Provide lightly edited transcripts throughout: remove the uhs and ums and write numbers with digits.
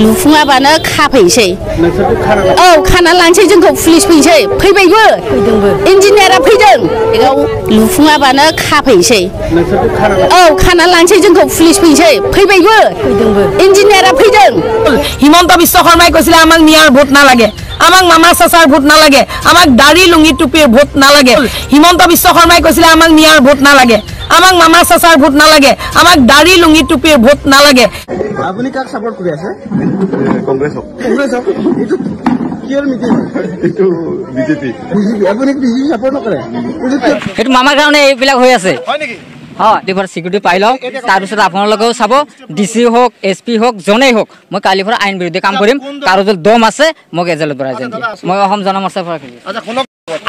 लुफुङाबानो खाफैसै औ खाना लांसै जोंखौ पुलिस फैसै फैबायबो इन्जिनियारा फैदों बेयाव लुफुङाबानो खाफैसै औ खाना लांसै जोंखौ पुलिस फैसै फैबायबो इन्जिनियारा फैदों হিমন্ত বিশ্ব শৰ্মাই কৈছিলে আমাক নিয়াৰ ভোট নালাগে আমাক মামা চাচাৰ ভোট নালাগে আমাক দাড়ি লুঙি টুপিৰ ভোট নালাগে হিমন্ত বিশ্ব শৰ্মাই কৈছিলে আমাক নিয়াৰ ভোট নালাগে আমাক মামা চাচাৰ ভোট নালাগে আমাক দাড়ি লুঙি টুপিৰ ভোট নালাগে আপুনি কাক সাপোর্ট কৰি আছে কংগ্ৰেছক এটো কিয়ৰ মিটিং এটো বিজেপি আপুনি বিজেপি সাপোর্ট নকৰে এটো মামাৰ কাৰণে এইবিলাক হৈ আছে হয় নেকি हाँ दिपर सिक्यूरिटी पाई लो तारपिছত আপোনালোকেও চাব ডিসি হোক এসপি হোক জনেই হোক মই কালি পৰা আইন বিৰুদ্ধে কাম কৰিম কাৰো যদি দম আছে মোক এজেলত ভৰাই যাম মই অসম জনমৰ্চাৰ পৰা খেলি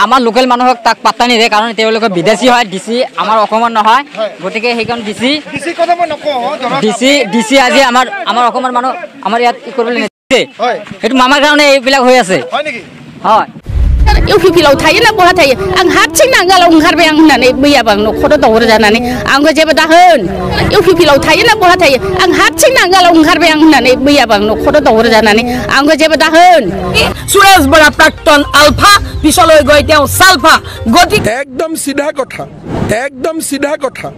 আমাৰ লোকেল মানুহক তাক পাত্তা নিদিয়ে কাৰণ তেওঁলোকে বিদেশী হয় ডিসি আমাৰ অসমৰ নহয় গতিকে সেইখন ডিসি কথা মই নকওঁ ডিসি আজি আমাৰ অসমৰ মানুহ আমাৰ ইয়াত কি কৰিবলৈ নিদিয়ে সেইটো মামাৰ কাৰণে এইবিলাক হৈ আছে হয় নেকি হয় इउपिपिलाव थायोना बहा थायो आं हारसिं नांगालाव ओंखारबाय आं होननानै मैयाबो आं न'खराव दावराव जानानै आंबो जेबो दाहोन इउपिपिलाव थायोना बहा थायो आं हारसिं नांगालाव ओंखारबाय आं होननानै मैयाबो आं न'खराव दावराव जानानै आंबो जेबो दाहोन सुरेश बरा प्राक्तन आलफा पिछলৈ গৈ তেওঁ সালফা গতি একদম সিধা কথা একদম সিধা কথা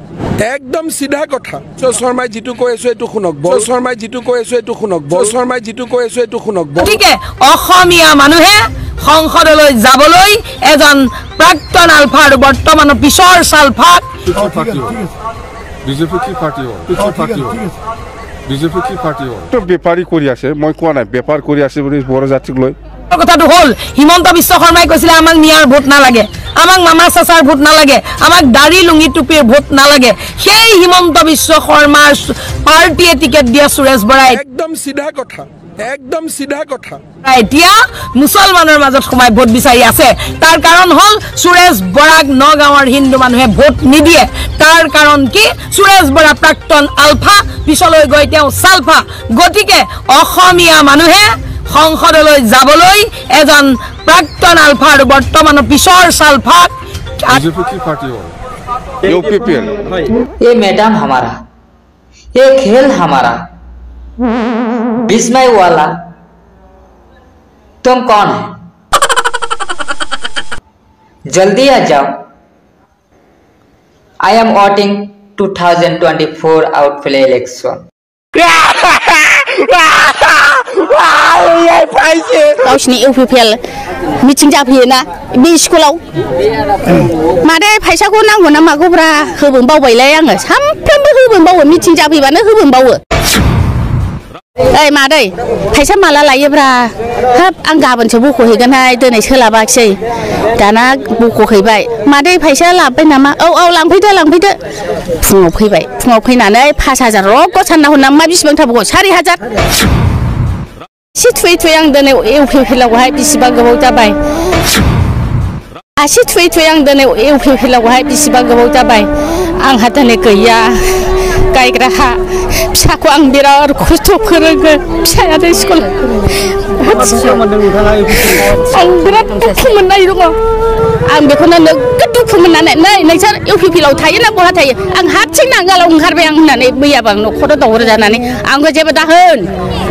একদম সিধা কথা শৰ্মাই জিতু কৈ আছে এটো শুনক বল শৰ্মাই জিতু কৈ আছে এটো শুনক বল শৰ্মাই জিতু কৈ আছে এটো শুনক গতিকে অসমীয়া মানুহে সংসদলৈ যাবলৈ এজন প্ৰাক্তন আলফাৰ বৰ্তমান পিছৰ সালফা বিজেপি কি পাৰ্টি বিজেপি কি পাৰ্টি তো বেপাৰী কৰি আছে মই কোৱা নাই বেপাৰ কৰি আছে বুলি বড় জাতিক লৈ কথাটো হল হিমন্ত বিশ্ব শৰ্মাই কৈছিলে আমাক নিয়াৰ ভোট নালাগে আমাক মামা চাচাৰ ভোট নালাগে আমাক দাড়ি লুঙি টুপিৰ ভোট নালাগে সেই হিমন্ত বিশ্ব শৰ্মাৰ পাৰ্টিয়ে টিকেট দিয়া সুৰেশ বৰাই একদম সিধা কথা একদম সিধা কথা এতিয়া মুছলমানৰ মাজত সোমাই ভোট বিচাৰি আছে তাৰ কাৰণ হল সুৰেশ বৰাক নগাঁৱৰ হিন্দু মানুহে ভোট নিদিয়ে তাৰ কাৰণ কি সুৰেশ বৰা প্ৰাক্তন আলফা পিছলৈ গৈ তেওঁ সালফা গতিকে অসমীয়া মানুহে সংসদলৈ যাবলৈ এজন প্ৰাক্তন আলফাৰ বৰ্তমান পিছৰ সালফা বিজেপি কি পাৰ্টি यूपीपीएल ये मैदान हमारा ये खेल हमारा विस्मय वाला तुम कौन है जल्दी आ जाओ I am voting 2024 Outplay election गावसिनि इउपिपिएल मिटिं जाफैयोना बे स्कुलाव मादै फैसाखौ नांगौ ना मागौब्रा होबोन बावबायलाय आङो सानफ्रोमबो होबोन बावो मिटिं जाफैबानो होबोन बावो ओइ मादै फैसा माला लायोब्रा हाब आं गाबोनसो बख'हैगोनहाय दिनै सोलाबाखिसै दाना बख'हैबाय मादै फैसा लाबोबाय नामा औ लांफैदो फुङाव फैबाय फुङाव फैनानै 5000 रग सानना हरना मा बिसिबां थाबगौ 4000 एसे थुयै आं दिनै इउपिपिएलआवहाय बेसेबां गोबाव जाबाय एसे थुयै आं दिनै इउपिपिएलआवहाय बेसेबां गोबाव जाबाय आंहा दिनै गैया गायग्रा हा फिसाखौ आं बिराद खस्थ' फोरोङो फिसायानो स्कुल आं बिराद दुखु मोननाय दङ आं बेखौनो नोगोद दुखु मोननानै नै नोंसोर इउपिपिएलआव थायोना बहा थायो आं हारसिं नांगालाव ओंखारबाय आं होननानै मैयाबो आं न'खराव दावराव जानानै आंबो जेबो दाहोन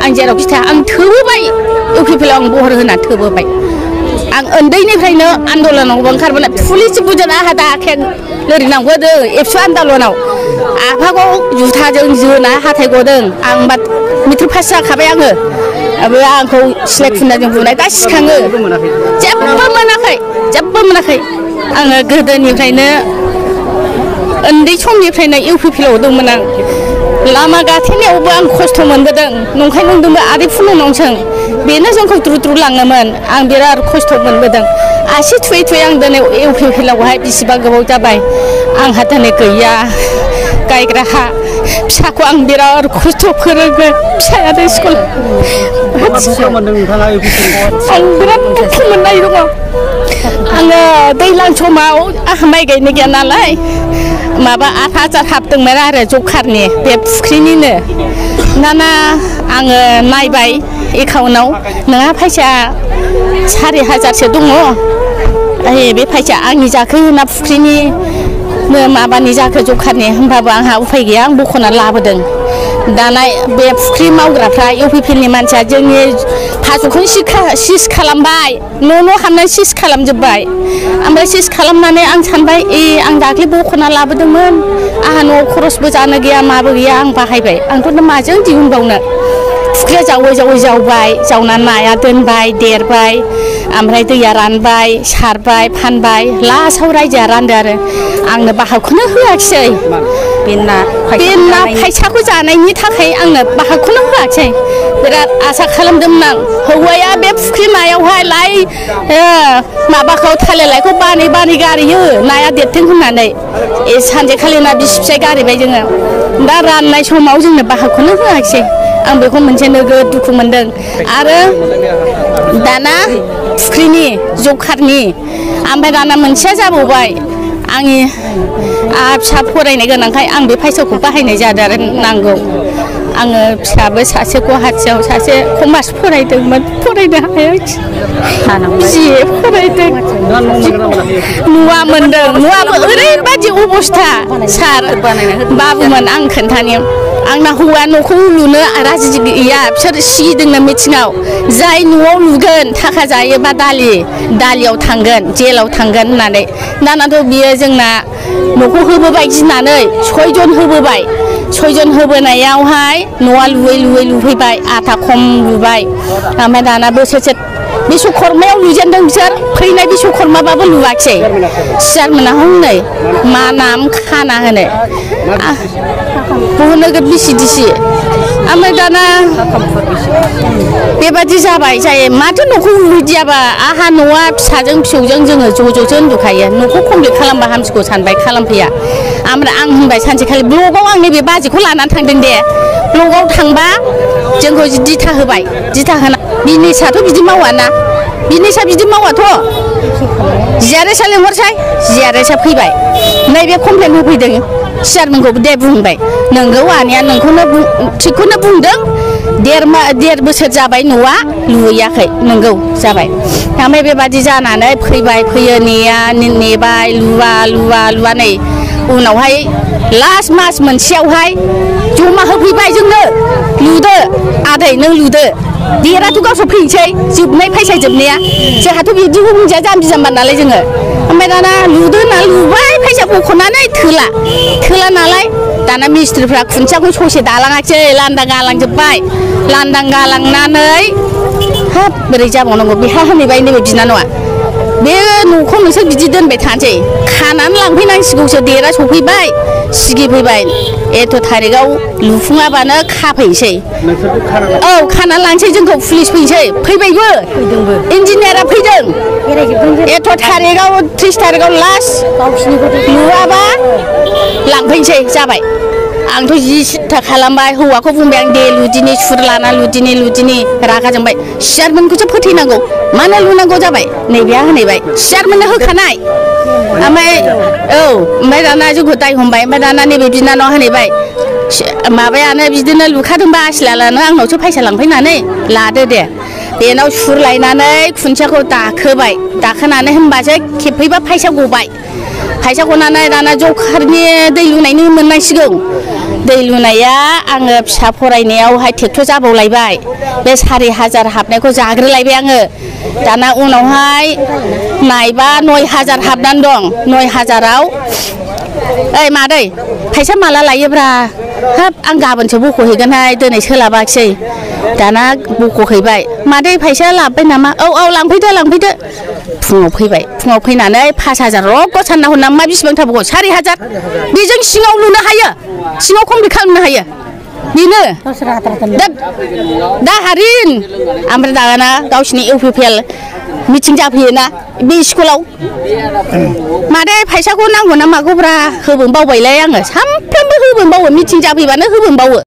आं जेरावखि थाया आं थोबोबाय इउपिपिएलआव आं बहर होना थोबोबाय आं उन्दैनिफ्रायनो आन्दलनावबो ओंखारबोनाय पुलिस बुजाना आंहा दाखें लोरिनांगौदों एबसु आन्दलनाव आफाखौ जुथाजों जोना हाथाय गदों आं मेट्रिक पास जाखाबाय आङो आंखौ सिलाय खुनाजों बुनाय दा सिखाङो जेबो मोनाखै आङो गोदोनिफ्रायनो उन्दै समनिफ्रायनो इउपिपिएलआव दंमोन आं लामा गाथेनायावबो आं खस्थ' मोनबोदों नंखाय नंदोंबो आदै फुलुंनावसों बेनो जोंखौ द्रु लाङोमोन आं बिराद खस्थ' मोनबोदों आसि थुयै आं दिनै इउपिपिएलआवहाय बेसेबां गोबाव जाबाय आंहा दिनै गैया गायग्रा हा फिसाखौ आं बिराद खस्थ' फोरोङो फिसायानो स्कुल आं बिराद दुखु मोननाय दङ आङो दैज्लां समाव आंहा माइ गायनो गैया नालाय माबा 8000 हाबदोंमोन आरो जखारनि बे फुख्रिनिनो दाना आङो नायबाय एकाउन्टआव नोंहा फैसा 4000सो दङ बे फैसा आंनि जाखो ना फुख्रिनि माबानि जाखो जखारनि होमबाबो आंहा उफाय गैया आं बख'ना लाबोदों दाना बे फुख्रि मावग्राफ्रा इउपिपिएलनि मानसिया जोंनि फासखौनो सिस खालामबाय न' हाबनानै सिस खालामजोब्बाय ओमफ्राय सिस खालामनानै आं सानबाय आं दाख्लै बख'ना लाबोदोंमोन आंहा न'आव खरसबो जानो गैया माबो गैया आं बाहायबाय आंथ' माजों दिहुनबावनो फुख्रिया जावै जावबाय जावनानै नाया दोनबाय देरबाय ओमफ्राय दैया रानबाय सारबाय फानबाय लास्टआव रायजोआ रानदो आरो आंनो बाहागखौनो होआखिसै बे ना फैसाखौ जानायनि थाखाय आंनो बाहागखौनो होआखिसै बिराद आसा खालामदोंमोन आं हौवाया बे फुख्रि नायावहाय लाय माबाखौ थालिरलाइखौ बानै गारियो नाया देरथों होननानै सानसेखालि ना बिसि फिसाय गारिबाय जोङो दा राननाय समाव जोंनो बाहागखौनो होआखिसै आं बेखौ मोनसे नोगोद दुखु मोनदों आरो दाना फुख्रिनि जखारनि ओमफ्राय दाना मोनसेया जाबावबाय आंनि फिसा फरायनाय गोनांखाय आं बे फैसाखौ बाहायनाय जादों आरो नांगौ आङो फिसाबो सासे गुवाहाटियाव सासे कमार्स फरायदोंमोन फरायनो हायाखिसै बिए फरायदों नुवा मोनदों नुवाबो ओरैबायदि अबस्था सार बाबुमोन आं खोन्थानि आंना हौवा न'खौ लुनो राजि गैया बिसोर सिगिदोंनो मिथिङाव जाय न'आव लुगोन थाखा जायोबा दालियाव थांगोन जेलाव थांगोन होननानै दानाथ' बियो जोंना न'खौ होबोबाय गिनानै 6 जन होबोबाय 6 जन होबोनायावहाय न'आ लुफैबाय आथा खम लुबाय ओमफ्राय दाना बोसोरसे बिश्वकर्मायाव लुजेनदों बिसोर फैनाय बिश्वकर्माबाबो लुवाखिसै सियारमोना हनै मा नाम खाना होनो बहुद नोगोद बिसि ओमफ्राय दाना बेबादि जाबाय जायो माथो न'खौ लुदियाबा आहा न'आ फिसाजों फिसौजों जोङो ज'ज'सो उन्दुखायो न'खौ कमप्लिट खालामबा हामसिगौ सानबाय खालामफैया ओमफ्राय आं होनबाय सानसेखालि ब्लगाव आं नैबे बाजिखौ लानानै थांदों दे ब्लगाव थांबा जोंखौ दिथा होबाय दिथा होना बिजनेसाथ' बिदि मावाना बिजनेसा बिदि मावाथ' जिआरएसआ लिंहरसै जिआरएसआ फैबाय नैबे कमप्लेन होफैदों सियारमेनखौबो दे बुंबाय नोंगौ आनैया नोंखौनो थिगखौनो बुंदों 1.5 बोसोर जाबाय न'आ लुहैयाखै नोंगौ जाबाय ओमफ्राय बेबादि जानानै फैयो नेबाय लुवा नै उनावहाय लास्ट मास मोनसेयावहाय जमा होफैबाय जोंनो लुदो आदै नों लुदो देराथ' गावसोर फैनोसै जोबनाय फैसा जोबनाया जोंहाथ' बिदि बुंजाया जाम्बि जाम्बा नालाय जोङो ओमफ्राय दाना लुदो होनना लुबाय फैसा बख'नानै थोला नालाय दाना मिस्ट्रिफ्रा खुन्थियाखौ ससे दालाङाखिसै लांदां गालांजोब्बाय लांदां गालांनानै हाब बोरै जाबावनांगौ बेहा होनैबाय नैबे बिनानावा बे न'खौ नोंसोर बिदि दोनबाय थानोसै खानानै लांफैनांसिगौसो देरा सफैबाय सिगिफैबाय एथ' थारिखआव लुफुङाबानो खाफैनोसै औ खानानै लांसै जोंखौ पुलिस फैबायबो इन्जिनियारा फैदों एथ' थारिखआव 30 थारिखआव लास्ट लुवाबा लांफैनोसै जाबाय आंथ' जि सिन्था खालामबाय हौवाखौ बुंबाय आं दे लुदिनि सुर लाना लुदिनि रागा जोंबाय सियारमेनखौसो फोथैनांगौ मानो लुनांगौ जाबाय नैबेहा होनैबाय सियारमेननो होखानाय ओमफ्राय दाना जोंखौ दाय हमबाय ओमफ्राय दाना नैबे बिनानाव होनैबाय माबायानो बिदिनो लुखादोंबा आसिलानो आंनावसो फैसा लांफैनानै लादो दे बेनाव सुर लायनानै खुन्थियाखौ दाखोनानै होनबासो खेबफैबा फैसा गनानै दाना जखारनि दै लुनायनि मोननांसिगौ दै लुनाया आङो फिसा फरायनायावहाय ट्रेक्टर जाबावलायबाय बे 4,000 हाबनायखौ जाग्रोलायबाय आङो दाना उनावहाय नायबा 9,000 हाबनानै दं 9,000आव ओइ मादै फैसा माला लायोब्रा हाब आं गाबोनसो बख'हैगोनहाय दिनै सोलाबाखिसै दाना बख'हैबाय मादै फैसा लाबोबाय नामा औ लांफैदो फुङाव फैनानै 5,000 रग सानना हरना मा बेसेबां थाबावगौ 4,000 बेजों सिङाव लुनो हायो सिङाव कमप्लिट खालामनो हायो बेनो दा हारिन ओमफ्राय दाना गावसिनि इउपिपिएल मिटिं जाफैयोना बे स्कुलाव मादै फैसाखौ नांगौ ना मागौब्रा होबोन बावबायलाय आङो सानफ्रोमबो होबोन बावो मिटिं जाफैबानो होबोन बावो